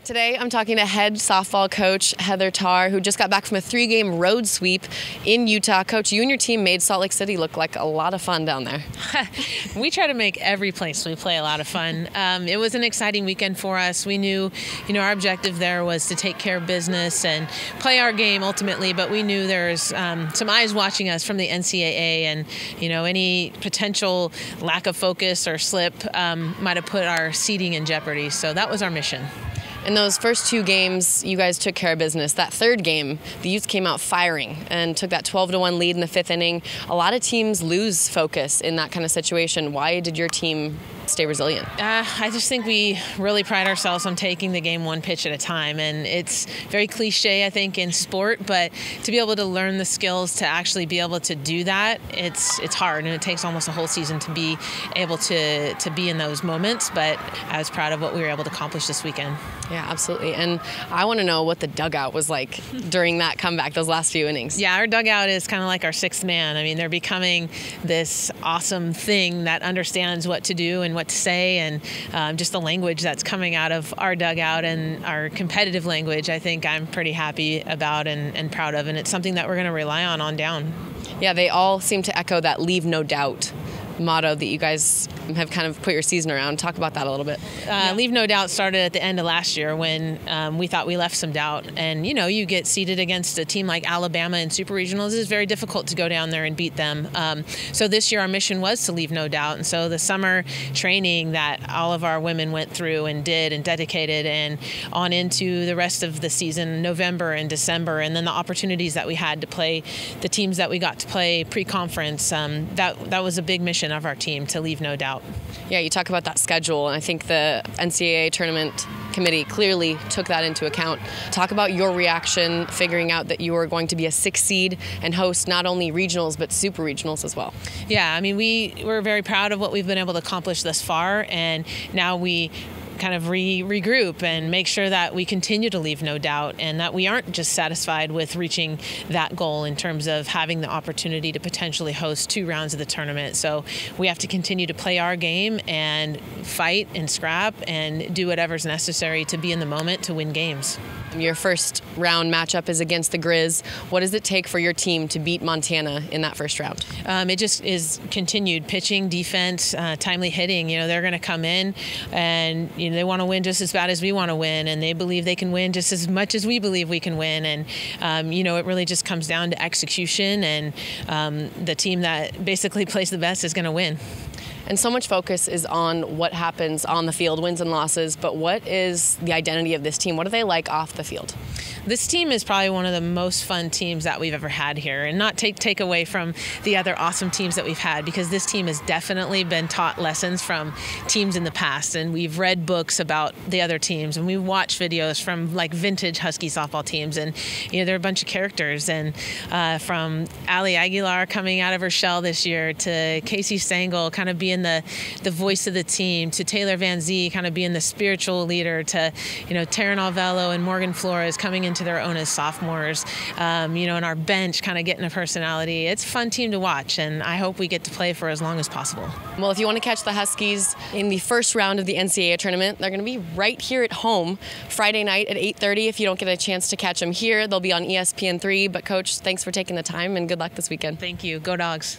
Today, I'm talking to head softball coach Heather Tarr, who just got back from a 3-game road sweep in Utah. Coach, you and your team made Salt Lake City look like a lot of fun down there. We try to make every place we play a lot of fun. It was an exciting weekend for us. We knew, our objective there was to take care of business and play our game ultimately, but we knew there's some eyes watching us from the NCAA, and, any potential lack of focus or slip might have put our seeding in jeopardy. So that was our mission. In those first 2 games, you guys took care of business. That 3rd game, the Utes came out firing and took that 12-1 lead in the 5th inning. A lot of teams lose focus in that kind of situation. Why did your team stay resilient? I just think we really pride ourselves on taking the game one pitch at a time, and it's very cliche, I think, in sport, but to be able to learn the skills to actually be able to do that, it's hard, and it takes almost a whole season to be able to be in those moments, but I was proud of what we were able to accomplish this weekend. Yeah, absolutely. And I want to know what the dugout was like during that comeback, those last few innings. Yeah, our dugout is kind of like our 6th man. I mean, they're becoming this awesome thing that understands what to do and what to say, and just the language that's coming out of our dugout and our competitive language, I think I'm pretty happy about and proud of, and it's something that we're going to rely on down. Yeah, they all seem to echo that "leave no doubt" motto that you guys have kind of put your season around. Talk about that a little bit. Leave no doubt started at the end of last year when we thought we left some doubt. And, you get seeded against a team like Alabama in Super Regionals. It's very difficult to go down there and beat them. So this year our mission was to leave no doubt. And so the summer training that all of our women went through and did and dedicated, and on into the rest of the season, November and December, and then the opportunities that we had to play the teams that we got to play pre-conference, that was a big mission of our team, to leave no doubt. Yeah, you talk about that schedule, and I think the NCAA tournament committee clearly took that into account. Talk about your reaction figuring out that you were going to be a 6th seed and host not only regionals but super regionals as well. Yeah, I mean, we're very proud of what we've been able to accomplish thus far, and now we kind of regroup and make sure that we continue to leave no doubt, and that we aren't just satisfied with reaching that goal in terms of having the opportunity to potentially host 2 rounds of the tournament. So we have to continue to play our game and fight and scrap and do whatever's necessary to be in the moment to win games. Your first round matchup is against the Grizz. What does it take for your team to beat Montana in that first round? It just is continued pitching, defense, timely hitting. They're going to come in and they want to win just as bad as we want to win, and they believe they can win just as much as we believe we can win. And it really just comes down to execution, and the team that basically plays the best is going to win. And so much focus is on what happens on the field, wins and losses, but what is the identity of this team? What are they like off the field? This team is probably one of the most fun teams that we've ever had here, and not take away from the other awesome teams that we've had, because this team has definitely been taught lessons from teams in the past, and we've read books about the other teams, and we've watched videos from like vintage Husky softball teams, and they're a bunch of characters, and from Ali Aguilar coming out of her shell this year, to Casey Stengel kind of being the voice of the team, to Taylor Van Zee kind of being the spiritual leader, to Taryn Alvello and Morgan Flores coming into their own as sophomores, and our bench kind of getting a personality. It's a fun team to watch, and I hope we get to play for as long as possible. Well, if you want to catch the Huskies in the first round of the NCAA tournament, they're going to be right here at home Friday night at 8:30. If you don't get a chance to catch them here, they'll be on ESPN3. But Coach, thanks for taking the time, and good luck this weekend. Thank you. Go Dogs.